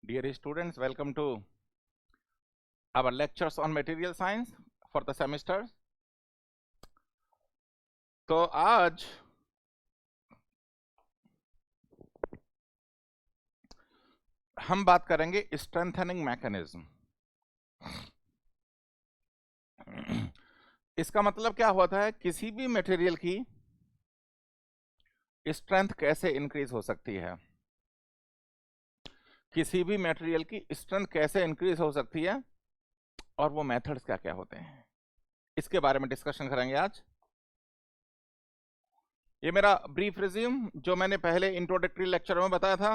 Dear students, welcome to our lectures on material science for the semester. तो आज हम बात करेंगे स्ट्रेंथनिंग मैकेनिज्म। इसका मतलब क्या होता है, किसी भी मटेरियल की स्ट्रेंथ कैसे इंक्रीज हो सकती है, किसी भी मटेरियल की स्ट्रेंथ कैसे इंक्रीज हो सकती है और वो मेथड्स क्या क्या होते हैं, इसके बारे में डिस्कशन करेंगे आज। ये मेरा ब्रीफ रिज्यूम जो मैंने पहले इंट्रोडक्टरी लेक्चर में बताया था।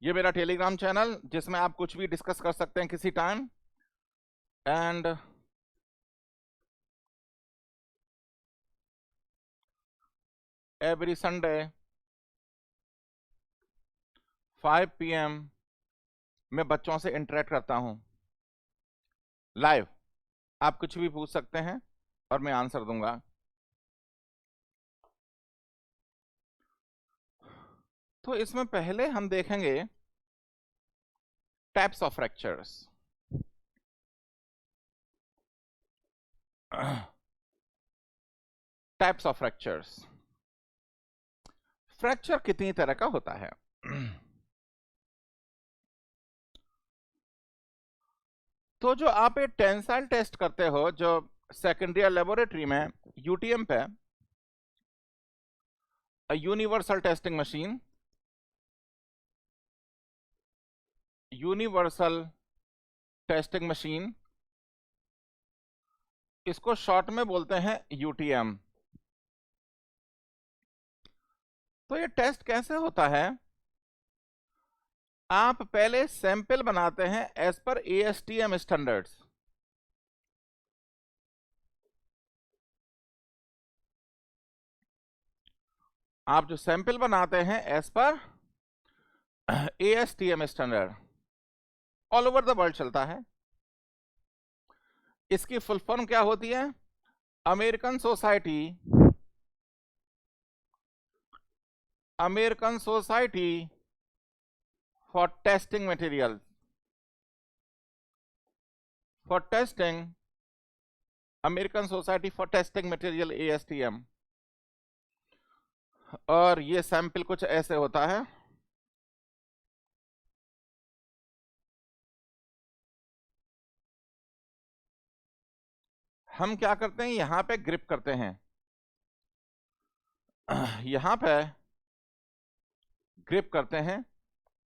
ये मेरा टेलीग्राम चैनल जिसमें आप कुछ भी डिस्कस कर सकते हैं किसी time, and every Sunday 5 PM मैं बच्चों से इंटरेक्ट करता हूं लाइव। आप कुछ भी पूछ सकते हैं और मैं आंसर दूंगा। तो इसमें पहले हम देखेंगे types of fractures. Types of fractures, fracture कितनी तरह का होता है। तो जो आप एक टेंसाइल टेस्ट करते हो जो सेकेंडरी लेबोरेटरी में यूटीएम पे, universal testing machine, universal testing machine, इसको शॉर्ट में बोलते हैं यूटीएम। तो ये टेस्ट कैसे होता है, आप पहले सैंपल बनाते हैं एज पर ASTM स्टैंडर्ड्स। आप जो सैंपल बनाते हैं as per ASTM standard all over the world चलता है। इसकी फुल फॉर्म क्या होती है, American society for testing material, for testing, American society for testing material ASTM। और ये सैंपल कुछ ऐसे होता है। हम क्या करते हैं, यहां पे ग्रिप करते हैं, यहां पे ग्रिप करते हैं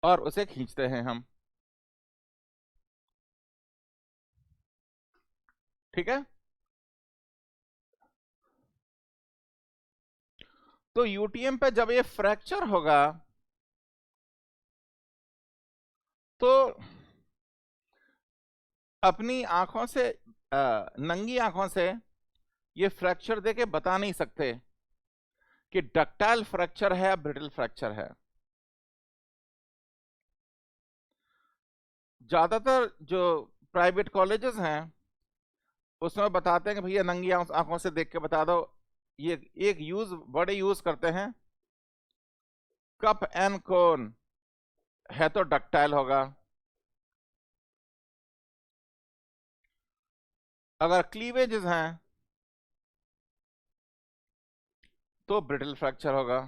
और उसे खींचते हैं हम, ठीक है। तो यूटीएम पे जब ये फ्रैक्चर होगा तो अपनी आंखों से, नंगी आंखों से ये फ्रैक्चर देके बता नहीं सकते कि डक्टाइल फ्रैक्चर है या ब्रिटल फ्रैक्चर है। ज्यादातर जो प्राइवेट कॉलेजेस हैं उसमें बताते हैं कि भैया नंगी आंखों से देख के बता दो। ये एक बड़े यूज करते हैं, कप एंड कोन है तो डक्टाइल होगा, अगर क्लीवेजेस हैं तो ब्रिटल फ्रैक्चर होगा।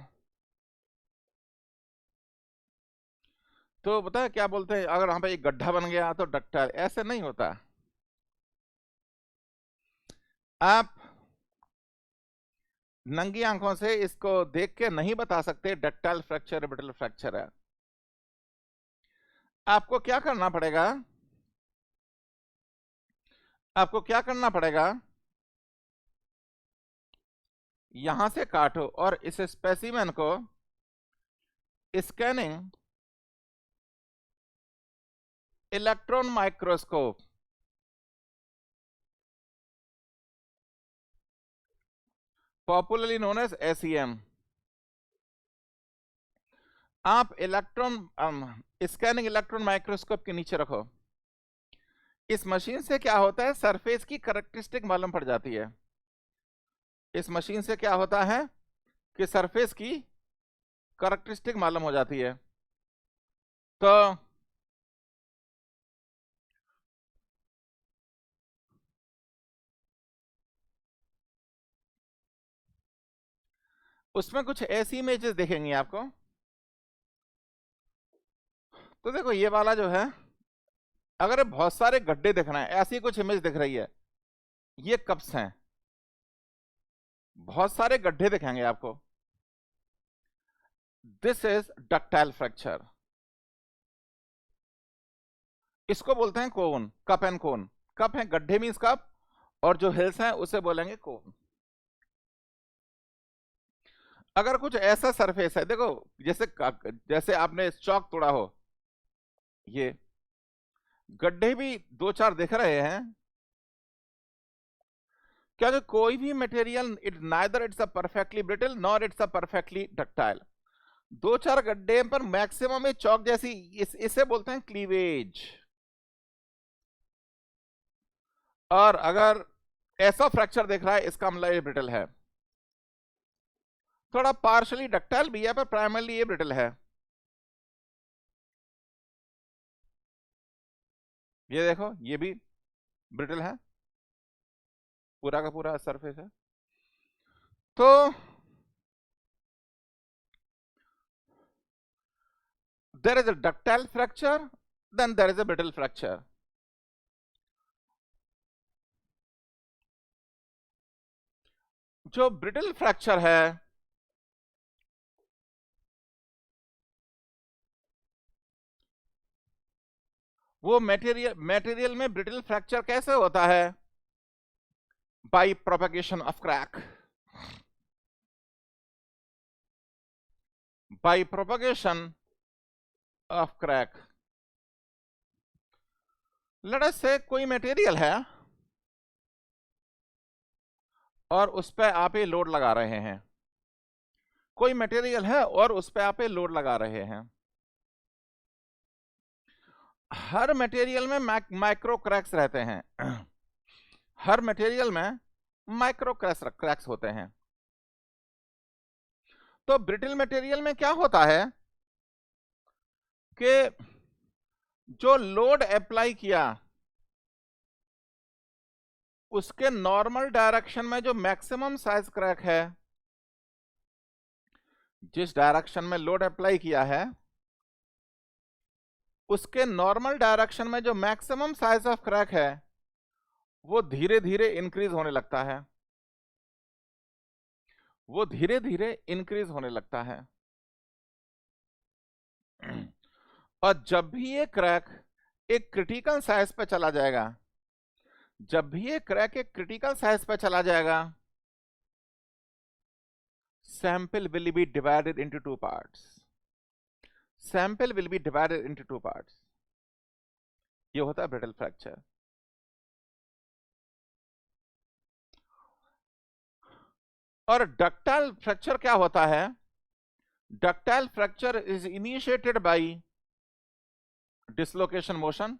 तो पता है क्या बोलते हैं, अगर वहां पे एक गड्ढा बन गया तो डक्टाइल। ऐसे नहीं होता। आप नंगी आंखों से इसको देख के नहीं बता सकते डक्टाइल फ्रैक्चर ब्रिटल फ्रैक्चर है। आपको क्या करना पड़ेगा, आपको क्या करना पड़ेगा, यहां से काटो और इस स्पेसिमेन को scanning electron microscope, popularly known as SEM, आप स्कैनिंग इलेक्ट्रॉन माइक्रोस्कोप के नीचे रखो। इस मशीन से क्या होता है, सरफेस की कैरेक्टरिस्टिक मालूम पड़ जाती है। इस मशीन से क्या होता है कि सरफेस की कैरेक्टरिस्टिक मालूम हो जाती है। तो उसमें कुछ ऐसी इमेजेस दिखेंगी आपको। तो देखो ये वाला जो है, अगर बहुत सारे गड्ढे दिख रहे हैं, ऐसी कुछ इमेज दिख रही है, ये कप्स हैं, बहुत सारे गड्ढे दिखेंगे आपको। This is ductile fracture. इसको बोलते हैं कोन, कप एंड कोन। कप है, गड्ढे मींस कप, और जो हिल्स हैं उसे बोलेंगे कोन। अगर कुछ ऐसा सरफेस है, देखो जैसे जैसे आपने चौक तोड़ा हो, ये गड्ढे भी दो चार दिख रहे हैं, क्योंकि कोई भी material it neither it's a perfectly brittle nor it's a perfectly ductile. दो चार गड्ढे पर मैक्सिमम चौक जैसी, इसे बोलते हैं क्लीवेज। और अगर ऐसा फ्रैक्चर दिख रहा है, इसका मतलब ये ब्रिटल है। थोड़ा पार्शली डक्टाइल भी है, पर प्राइमरली ये ब्रिटल है। ये देखो, ये भी ब्रिटल है, पूरा का पूरा सरफेस है। तो there is a ductile fracture, then there is a brittle fracture. जो ब्रिटल फ्रैक्चर है, वो मटेरियल में ब्रिटल फ्रैक्चर कैसे होता है? By propagation of crack. By propagation of crack. Let us से कोई मटेरियल है और उस पर आप ये लोड लगा रहे हैं। कोई मटेरियल है और उस पर आप ये लोड लगा रहे हैं। हर मटेरियल में माइक्रो क्रैक्स रहते हैं। हर मटेरियल में माइक्रो क्रैक्स होते हैं। तो ब्रिटल मटेरियल में क्या होता है कि जो लोड अप्लाई किया, उसके नॉर्मल डायरेक्शन में जो मैक्सिमम साइज क्रैक है, जिस डायरेक्शन में लोड अप्लाई किया है, उसके नॉर्मल डायरेक्शन में जो मैक्सिमम साइज ऑफ क्रैक है, वो धीरे धीरे इंक्रीज होने लगता है। वो धीरे धीरे इंक्रीज होने लगता है। और जब भी ये क्रैक एक क्रिटिकल साइज पे चला जाएगा, जब भी ये क्रैक एक क्रिटिकल साइज पे चला जाएगा, sample will be divided into two parts. Sample will be divided into two parts. ये होता है ब्रिटल फ्रैक्चर। और डक्टाइल फ्रैक्चर क्या होता है? Ductile fracture is initiated by dislocation motion.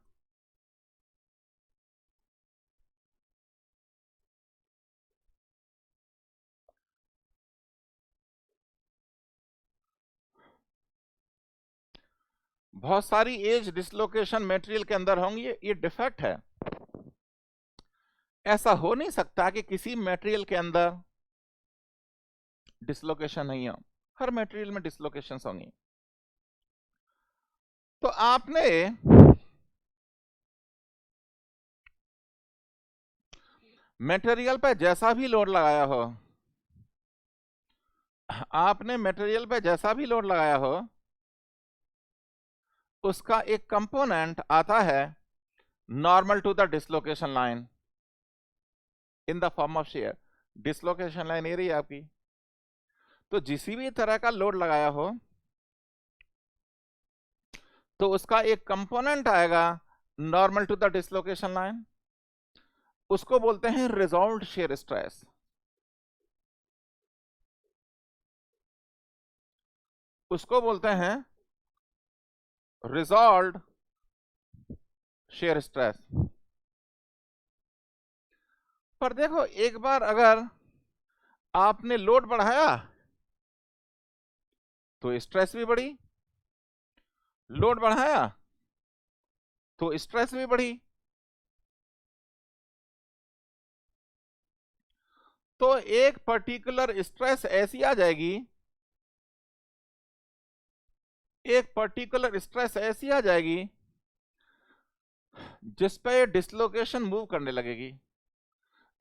बहुत सारी एज डिसलोकेशन मटेरियल के अंदर होंगी, ये डिफेक्ट है। ऐसा हो नहीं सकता कि किसी मटेरियल के अंदर डिसलोकेशन नहीं हो। हर मटेरियल में डिसलोकेशंस होंगी। तो आपने मटेरियल पे जैसा भी लोड लगाया हो, आपने मटेरियल पे जैसा भी लोड लगाया हो, उसका एक कंपोनेंट आता है normal to the dislocation line in the form of shear. Dislocation line ये रही है आपकी। तो जिस भी तरह का लोड लगाया हो, तो उसका एक कंपोनेंट आएगा normal to the dislocation line. उसको बोलते हैं रिजॉल्व्ड शेयर स्ट्रेस। उसको बोलते हैं रिजॉल्व्ड शेयर स्ट्रेस। पर देखो, एक बार अगर आपने लोड बढ़ाया तो स्ट्रेस भी बढ़ी, लोड बढ़ाया तो स्ट्रेस भी बढ़ी। तो एक पर्टिकुलर स्ट्रेस ऐसी आ जाएगी, एक पर्टिकुलर स्ट्रेस ऐसी आ जाएगी जिस पे डिसलोकेशन मूव करने लगेगी।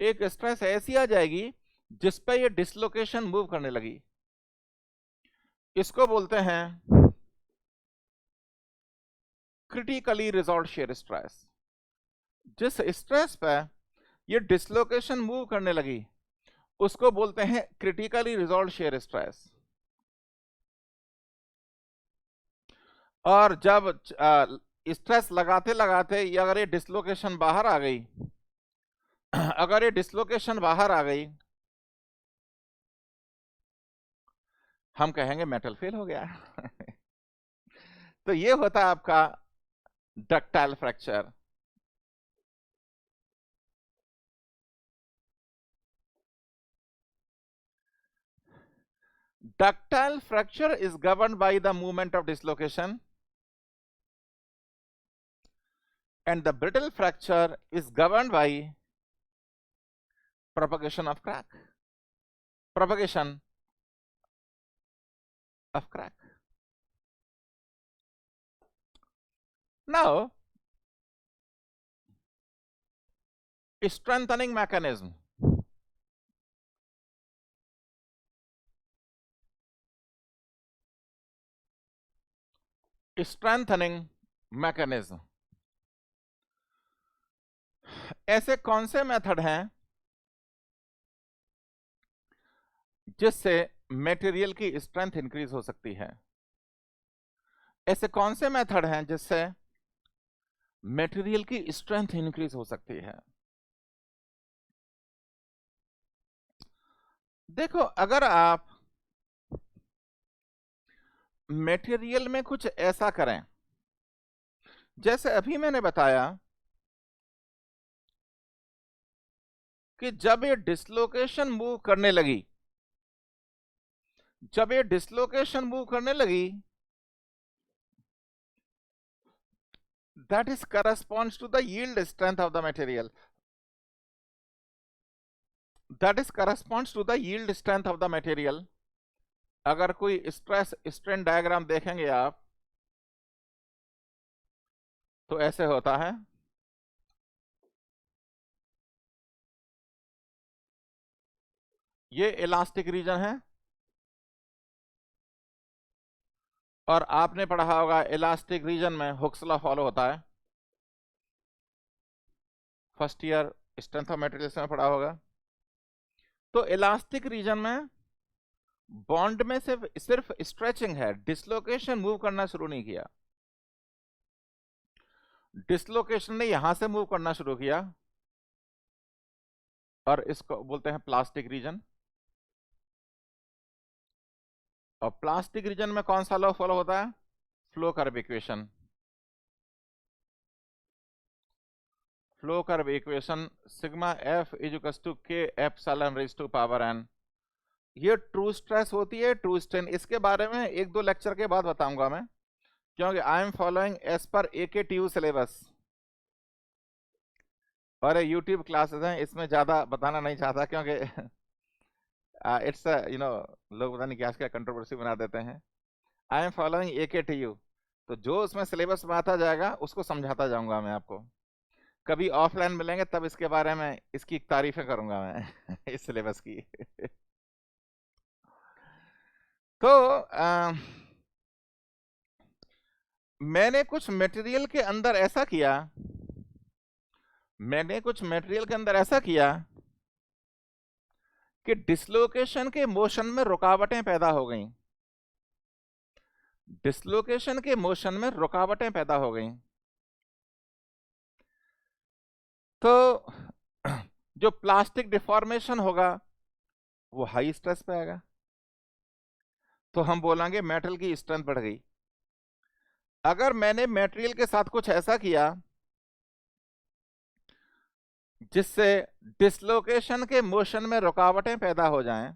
एक स्ट्रेस ऐसी आ जाएगी जिस पे ये डिसलोकेशन मूव करने लगी। इसको बोलते हैं क्रिटिकली रिजॉल्व शेयर स्ट्रेस। जिस स्ट्रेस पे ये डिसलोकेशन मूव करने लगी उसको बोलते हैं क्रिटिकली रिजॉल्व शेयर स्ट्रेस। और जब स्ट्रेस लगाते लगाते अगर ये डिसलोकेशन बाहर आ गई, अगर ये डिसलोकेशन बाहर आ गई, हम कहेंगे मेटल फेल हो गया। तो ये होता है आपका ductile fracture. Ductile fracture is governed by the movement of dislocation, and the brittle fracture is governed by propagation of crack. Propagation of crack. Now, strengthening mechanism. Strengthening mechanism. ऐसे कौन से मेथड हैं जिससे मटेरियल की strength increase हो सकती है? ऐसे कौन से मेथड हैं जिससे मटेरियल की स्ट्रेंथ इंक्रीज हो सकती है? देखो, अगर आप मटेरियल में कुछ ऐसा करें, जैसे अभी मैंने बताया कि जब ये डिसलोकेशन मूव करने लगी, जब ये डिसलोकेशन मूव करने लगी, that is corresponds to the yield strength of the material. That is corresponds to the yield strength of the material. अगर कोई स्ट्रेस स्ट्रेन डायग्राम देखेंगे आप तो ऐसे होता है। ये इलास्टिक रीजन है, और आपने पढ़ा होगा इलास्टिक रीजन में हुक्स लॉ फॉलो होता है, first year strength of materials में पढ़ा होगा। तो इलास्टिक रीजन में बॉन्ड में सिर्फ स्ट्रेचिंग है, डिसलोकेशन मूव करना शुरू नहीं किया। डिसलोकेशन ने यहां से मूव करना शुरू किया, और इसको बोलते हैं प्लास्टिक रीजन। और प्लास्टिक रीजन में कौन सा लॉ फॉलो होता है? Flow curve equation. Flow curve equation sigma F is equal to K epsilon raise to power N. ये ट्रू स्ट्रेस होती है, ट्रू स्ट्रेन। इसके बारे में एक दो लेक्चर के बाद बताऊंगा मैं, क्योंकि I am following as per AKTU syllabus, और यूट्यूब क्लासेस हैं, इसमें ज्यादा बताना नहीं चाहता, क्योंकि इट्स लोग पता नहीं क्या कंट्रोवर्सी बना देते हैं। आई एम फॉलोइंग AKTU, तो जो उसमें सिलेबस में आता जाएगा उसको समझाता जाऊंगा मैं आपको। कभी ऑफलाइन मिलेंगे तब इसके बारे में इसकी तारीफें करूंगा मैं इस सिलेबस की। तो मैंने कुछ मटेरियल के अंदर ऐसा किया, मैंने कुछ मटेरियल के अंदर ऐसा किया कि डिसलोकेशन के मोशन में रुकावटें पैदा हो गईं। डिसलोकेशन के मोशन में रुकावटें पैदा हो गईं। तो जो प्लास्टिक डिफॉर्मेशन होगा वो हाई स्ट्रेस पे आएगा, तो हम बोलेंगे मेटल की स्ट्रेंथ बढ़ गई। अगर मैंने मटेरियल के साथ कुछ ऐसा किया जिससे डिसलोकेशन के मोशन में रुकावटें पैदा हो जाएं,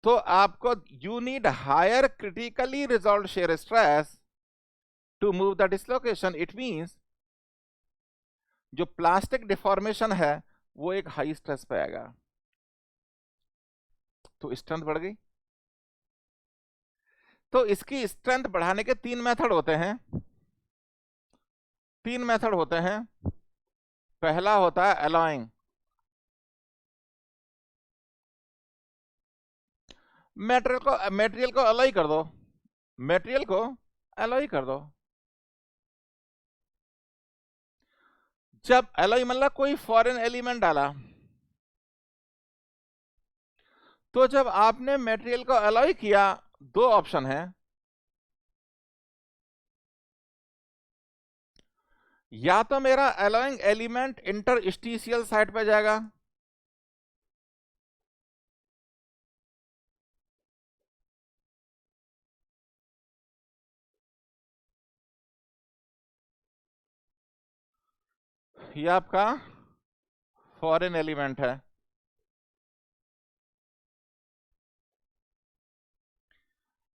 तो आपको you need higher critically resolved shear stress to move the dislocation. It means जो प्लास्टिक डिफॉर्मेशन है वो एक हाई स्ट्रेस पे आएगा, तो स्ट्रेंथ बढ़ गई। तो इसकी स्ट्रेंथ बढ़ाने के तीन मेथड होते हैं। पहला होता है अलॉइंग। मटेरियल को अलॉय कर दो, मटेरियल को अलॉय कर दो। जब अलॉय मतलब कोई फॉरेन एलिमेंट डाला, तो जब आपने मटेरियल को अलॉय किया, दो ऑप्शन है, या तो मेरा अलॉइंग एलिमेंट इंटरस्टिशियल साइट पे जाएगा, ये आपका फॉरेन एलिमेंट है,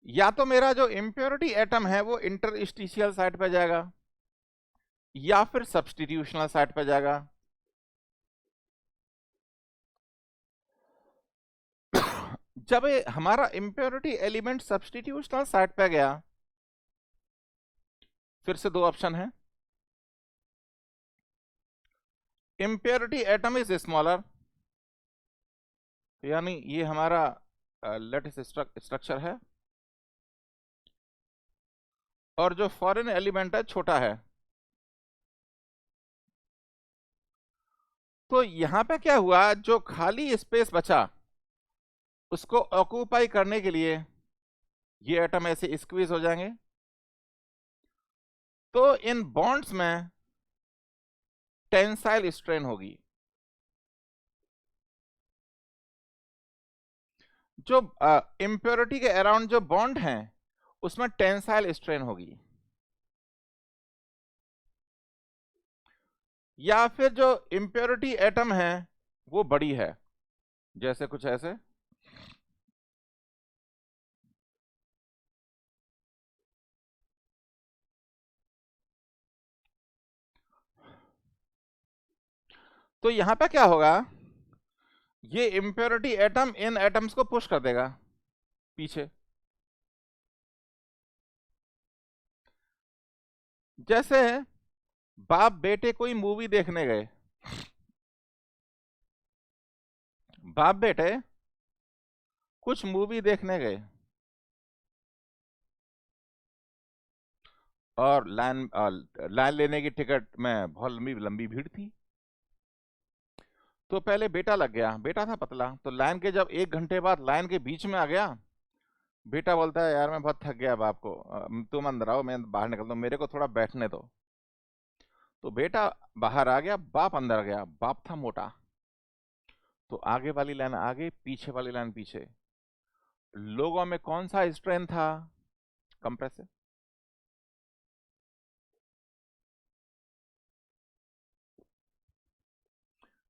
या तो मेरा जो इंप्योरिटी एटम है वो इंटरस्टिशियल साइट पे जाएगा, या फिर सब्स्टिट्यूशनल साइट पे जाएगा। जब हमारा इंप्योरिटी एलिमेंट सब्स्टिट्यूशनल साइट पे गया, फिर से दो ऑप्शन है, इंप्योरिटी एटम इज स्मॉलर, यानी ये हमारा लेटिस स्ट्रक्चर है, और जो फॉरेन एलिमेंट है छोटा है। तो यहां पे क्या हुआ, जो खाली स्पेस बचा उसको ऑक्यूपाई करने के लिए ये एटम ऐसे स्क्वीज हो जाएंगे। तो इन बॉन्ड्स में टेंसाइल स्ट्रेन होगी। जो इंप्योरिटी के अराउंड जो बॉन्ड हैं उसमें टेंसाइल स्ट्रेन होगी, या फिर जो इंप्योरिटी एटम है वो बड़ी है, जैसे कुछ ऐसे। तो यहां पे क्या होगा, ये इंप्योरिटी एटम इन एटम्स को पुश कर देगा पीछे। जैसे बाप बेटे कोई मूवी देखने गए, बाप बेटे कुछ मूवी देखने गए, और लाइन लेने की टिकट में बहुत लंबी लंबी भीड़ थी। तो पहले बेटा लग गया, बेटा था पतला, तो लाइन के जब 1 घंटे बाद लाइन के बीच में आ गया, बेटा बोलता है यार मैं बहुत थक गया, बाप को तुम अंदर आओ, मैं बाहर निकलता हूँ, मेरे को थोड़ा बैठने दो। तो बेटा बाहर आ गया, बाप अंदर गया। बाप था मोटा, तो आगे वाली लाइन आगे, पीछे वाली लाइन पीछे। लोगों में कौन सा स्ट्रेन था, compressive.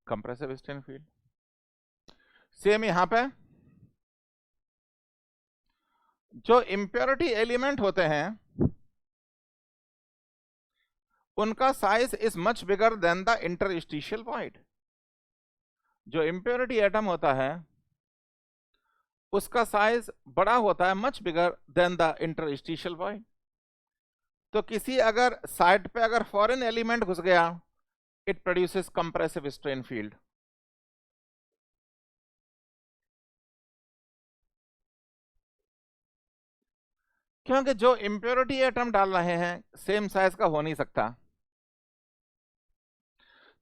Compressive strain field. Same यहां पे जो इंप्योरिटी एलिमेंट होते हैं उनका size is much bigger than the interstitial void. जो इंप्योरिटी एटम होता है उसका साइज बड़ा होता है, much bigger than the interstitial void. तो किसी अगर साइड पे अगर फॉरेन एलिमेंट घुस गया, it produces compressive strain field. क्योंकि जो इंप्योरिटी एटम डाल रहे हैं सेम साइज का हो नहीं सकता।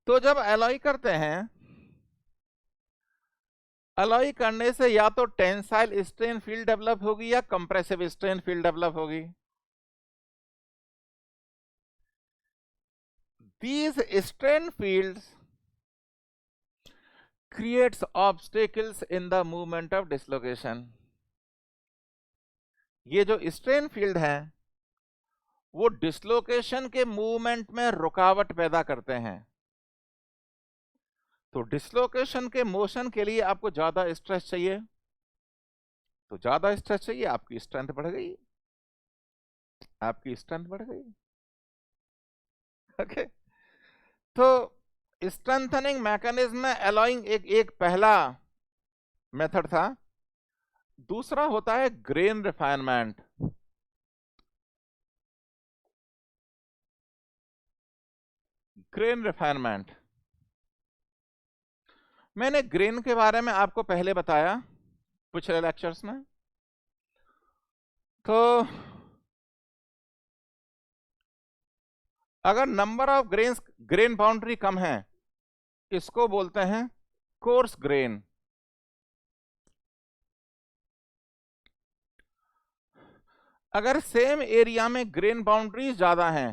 तो जब एलॉय करते हैं, एलॉय करने से या तो टेंसाइल स्ट्रेन फील्ड डेवलप होगी या कंप्रेसिव स्ट्रेन फील्ड डेवलप होगी। These strain fields creates obstacles in the movement of dislocation। ये जो स्ट्रेन फील्ड है वो डिसलोकेशन के मूवमेंट में रुकावट पैदा करते हैं। तो डिसलोकेशन के मोशन के लिए आपको ज्यादा स्ट्रेस चाहिए, तो ज्यादा स्ट्रेस चाहिए, आपकी स्ट्रेंथ बढ़ गई, आपकी स्ट्रेंथ बढ़ गई। ओके, तो स्ट्रेंथनिंग मैकेनिज्म में एलॉइंग एक पहला मेथड था। दूसरा होता है ग्रेन रिफाइनमेंट। ग्रेन रिफाइनमेंट, मैंने ग्रेन के बारे में आपको पहले बताया पिछले लेक्चर्स में। तो अगर नंबर ऑफ ग्रेन बाउंड्री कम है, इसको बोलते हैं कोर्स ग्रेन। अगर सेम एरिया में ग्रेन बाउंड्रीज ज्यादा हैं,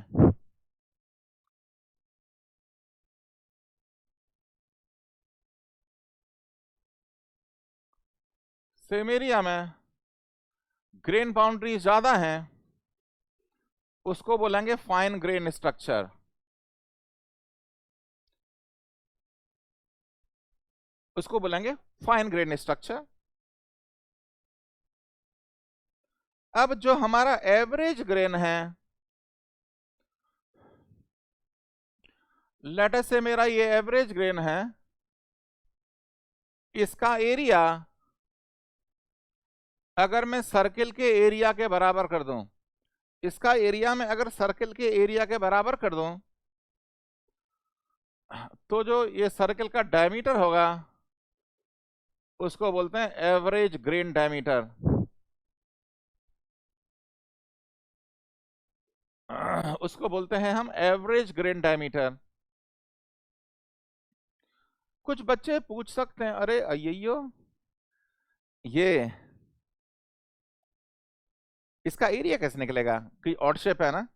सेम एरिया में ग्रेन बाउंड्रीज ज्यादा हैं, उसको बोलेंगे फाइन ग्रेन स्ट्रक्चर। उसको बोलेंगे फाइन ग्रेन स्ट्रक्चर। अब जो हमारा एवरेज ग्रेन है, लेट अस से मेरा ये एवरेज ग्रेन है, इसका एरिया अगर मैं सर्किल के एरिया के बराबर कर दूं, इसका एरिया में अगर सर्किल के एरिया के बराबर कर दूं, तो जो ये सर्किल का डायमीटर होगा उसको बोलते हैं एवरेज ग्रेन डायमीटर। उसको बोलते हैं हम एवरेज ग्रेन डायमीटर। कुछ बच्चे पूछ सकते हैं, अरे अय्यो ये इसका एरिया कैसे निकलेगा, कि ऑड शेप है ना।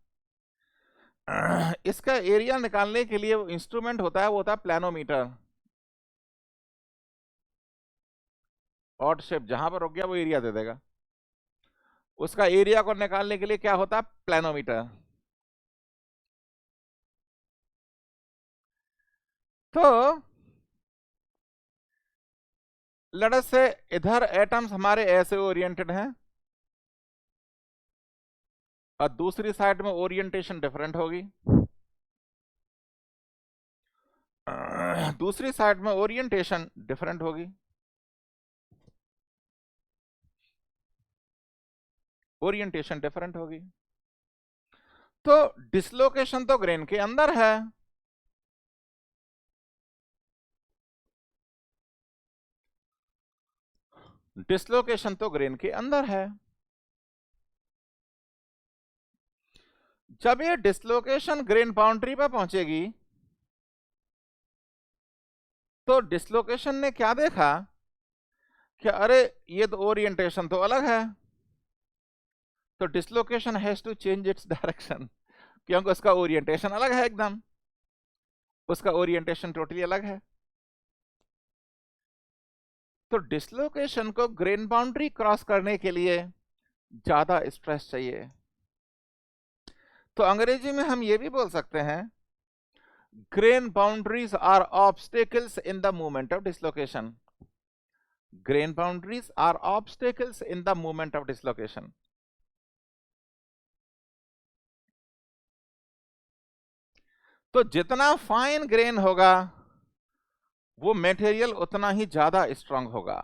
इसका एरिया निकालने के लिए इंस्ट्रूमेंट होता है, वो होता है प्लानोमीटर। ऑड शेप जहां पर हो गया वो एरिया दे देगा। उसका एरिया को निकालने के लिए क्या होता है, प्लानोमीटर। तो लेट अस से इधर एटम्स हमारे ऐसे ओरिएंटेड हैं और दूसरी साइड में ओरिएंटेशन डिफरेंट होगी। दूसरी साइड में ओरिएंटेशन डिफरेंट होगी। ओरिएंटेशन डिफरेंट होगी। तो डिसलोकेशन तो ग्रेन के अंदर है, डिसलोकेशन तो ग्रेन के अंदर है। जब ये डिसलोकेशन ग्रेन बाउंड्री पर पहुंचेगी, तो डिसलोकेशन ने क्या देखा कि अरे ये तो ओरिएंटेशन तो अलग है, तो dislocation has to change its direction, क्योंकि उसका ओरिएंटेशन अलग है, एकदम उसका ओरिएंटेशन टोटली अलग है। तो डिसलोकेशन को ग्रेन बाउंड्री क्रॉस करने के लिए ज्यादा स्ट्रेस चाहिए। तो अंग्रेजी में हम ये भी बोल सकते हैं, grain boundaries are obstacles in the movement of dislocation. Grain boundaries are obstacles in the movement of dislocation. तो जितना फाइन ग्रेन होगा, वो मटेरियल उतना ही ज्यादा स्ट्रांग होगा।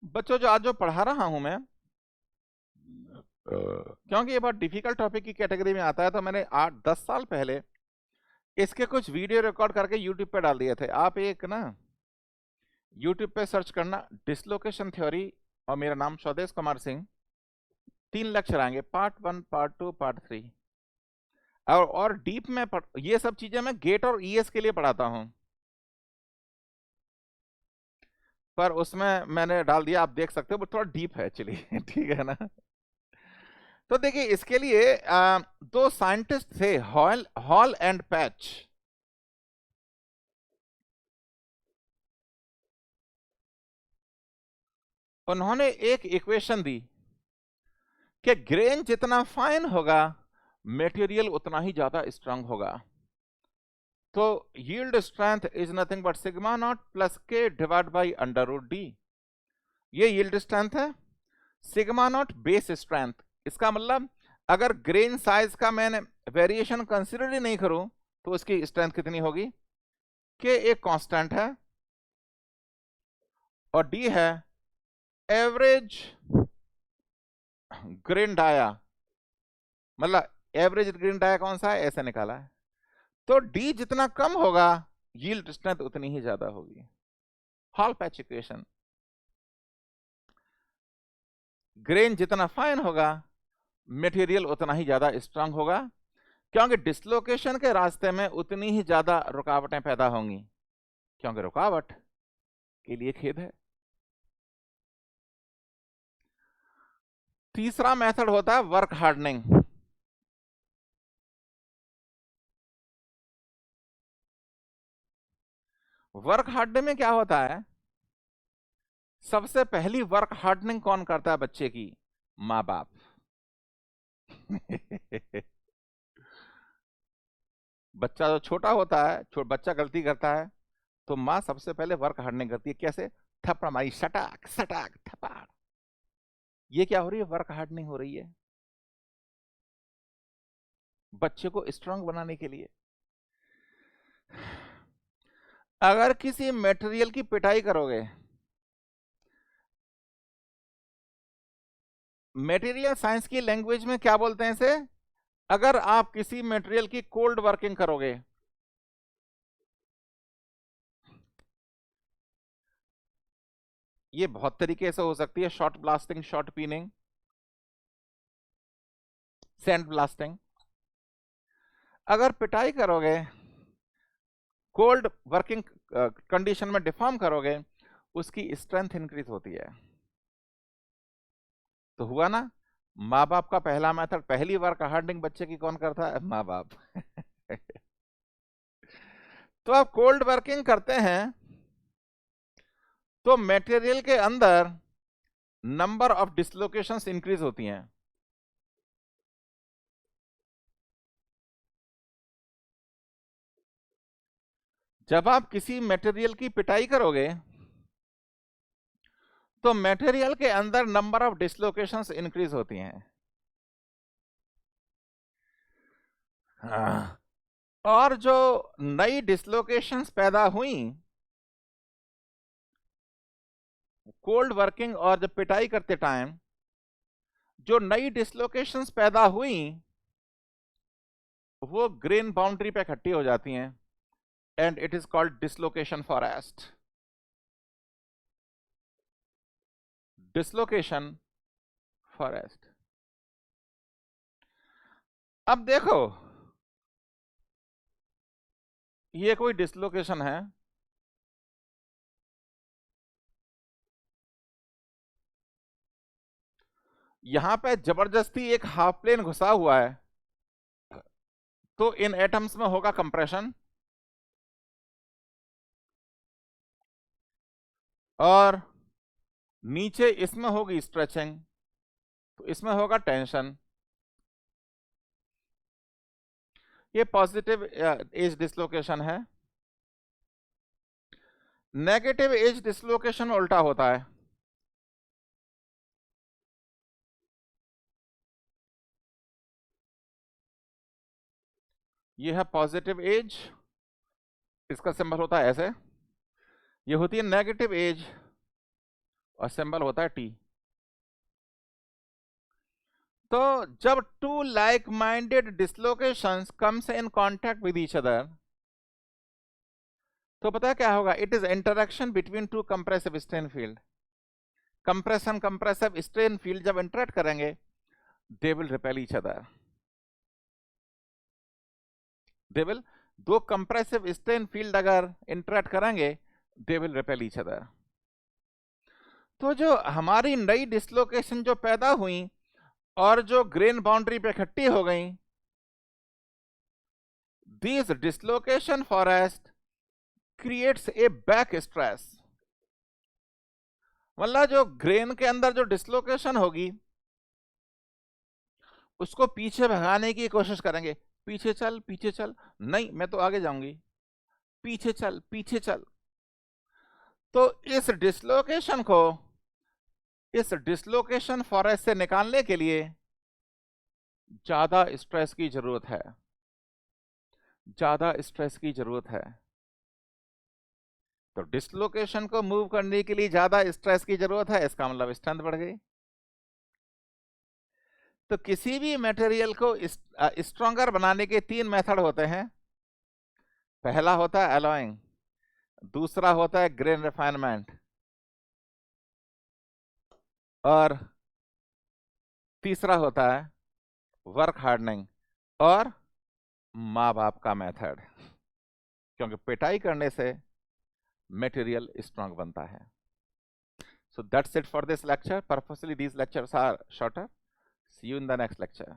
बच्चों, जो आज जो पढ़ा रहा हूं मैं, क्योंकि ये बहुत डिफिकल्ट टॉपिक की कैटेगरी में आता है, तो मैंने 8-10 साल पहले इसके कुछ वीडियो रिकॉर्ड करके यूट्यूब पे डाल दिए थे। आप एक ना यूट्यूब पे सर्च करना डिसलोकेशन थ्योरी, और मेरा नाम स्वदेश कुमार सिंह। 3 लेक्चर आएंगे, पार्ट 1, पार्ट 2, पार्ट 3। और डीप में ये सब चीजें मैं गेट और ईएस के लिए पढ़ाता हूं, पर उसमें मैंने डाल दिया, आप देख सकते हो, वो थोड़ा डीप है एक्चुअली। ठीक है ना। तो देखिए, इसके लिए 2 साइंटिस्ट थे, हॉल एंड पैच। उन्होंने एक इक्वेशन दी कि ग्रेन जितना फाइन होगा, मटेरियल उतना ही ज्यादा स्ट्रांग होगा। तो yield strength is nothing but sigma nought plus K divide by under root D. ये यील्ड स्ट्रेंथ है, सिग्मा नॉट बेस स्ट्रेंथ। इसका मतलब अगर ग्रेन साइज का मैंने वेरिएशन कंसिडर ही नहीं करूं तो उसकी स्ट्रेंथ कितनी होगी? के एक कांस्टेंट है और डी है एवरेज ग्रेन डाया, मतलब एवरेज ग्रेन डाया कौन सा है, ऐसे निकाला है। तो डी जितना कम होगा यील्ड स्ट्रेंथ उतनी ही ज्यादा होगी। Hall patch equation. ग्रेन जितना फाइन होगा मटेरियल उतना ही ज्यादा स्ट्रांग होगा, क्योंकि डिसलोकेशन के रास्ते में उतनी ही ज्यादा रुकावटें पैदा होंगी, क्योंकि रुकावट के लिए खेद है। तीसरा मेथड होता है वर्क हार्डनिंग। वर्क हार्डनिंग में क्या होता है? सबसे पहली वर्क हार्डनिंग कौन करता है बच्चे की? माँ बाप। बच्चा जो छोटा होता है, बच्चा गलती करता है तो माँ सबसे पहले वर्क हार्डनिंग करती है। कैसे? थप्पड़ मारी, सटाक सटाक थप्पड़। ये क्या हो रही है? वर्क हार्डनिंग हो रही है बच्चे को स्ट्रांग बनाने के लिए। अगर किसी मटेरियल की पिटाई करोगे, मटेरियल साइंस की लैंग्वेज में क्या बोलते हैं इसे? अगर आप किसी मटेरियल की कोल्ड वर्किंग करोगे, ये बहुत तरीके से हो सकती है, short blasting, short peening, sand blasting. अगर पिटाई करोगे, कोल्ड वर्किंग कंडीशन में डिफॉर्म करोगे, उसकी स्ट्रेंथ इंक्रीज होती है। तो हुआ ना, माँ बाप का पहला मेथड, पहली वर्क हार्डनिंग बच्चे की कौन करता है? माँ बाप। तो आप कोल्ड वर्किंग करते हैं तो मटेरियल के अंदर नंबर ऑफ डिसलोकेशंस इंक्रीज होती हैं। जब आप किसी मटेरियल की पिटाई करोगे तो मटेरियल के अंदर नंबर ऑफ डिसलोकेशंस इंक्रीज होती हैं। और जो नई डिसलोकेशंस पैदा हुई कोल्ड वर्किंग और जब पिटाई करते टाइम, जो नई डिसलोकेशंस पैदा हुई वो ग्रेन बाउंड्री पे इकट्ठी हो जाती हैं and it is called dislocation forest. Dislocation forest. अब देखो, ये कोई डिसलोकेशन है, यहां पे जबरदस्ती एक हाफ प्लेन घुसा हुआ है, तो इन एटम्स में होगा कंप्रेशन और नीचे इसमें होगी स्ट्रेचिंग, तो इसमें होगा टेंशन। ये पॉजिटिव एज डिसलोकेशन है। नेगेटिव एज डिसलोकेशन उल्टा होता है। ये है पॉजिटिव एज, इसका सिंबल होता है ऐसे। ये होती है नेगेटिव एज और सिंबल होता है टी। तो जब two like minded dislocations comes in contact with each other, तो पता है क्या होगा? It is interaction between two compressive strain field. Compression compressive strain field जब इंटरेक्ट करेंगे, they will repel each other. They will, दो कंप्रेसिव स्ट्रेन फील्ड अगर interact करेंगे, they will repel each other. तो जो हमारी नई डिसलोकेशन जो पैदा हुई और जो ग्रेन बाउंड्री पे इकट्ठी हो गई, this dislocation forest creates a back stress. मतलब जो ग्रेन के अंदर जो डिसलोकेशन होगी उसको पीछे भगाने की कोशिश करेंगे, पीछे चल पीछे चल, नहीं मैं तो आगे जाऊंगी, पीछे चल पीछे चल। तो इस डिसलोकेशन फॉरेस्ट से निकालने के लिए ज्यादा स्ट्रेस की जरूरत है, ज्यादा स्ट्रेस की जरूरत है। तो डिसलोकेशन को मूव करने के लिए ज्यादा स्ट्रेस की जरूरत है, इसका मतलब स्ट्रेंथ बढ़ गई। तो किसी भी मटेरियल को स्ट्रॉन्गर बनाने के 3 मेथड होते हैं। पहला होता है एलॉइंग, दूसरा होता है ग्रेन रिफाइनमेंट, और तीसरा होता है वर्क हार्डनिंग और माँ बाप का मेथड, क्योंकि पिटाई करने से मटेरियल स्ट्रांग बनता है। So that's it for this lecture. Purposely these lectures are shorter. See you in the next lecture.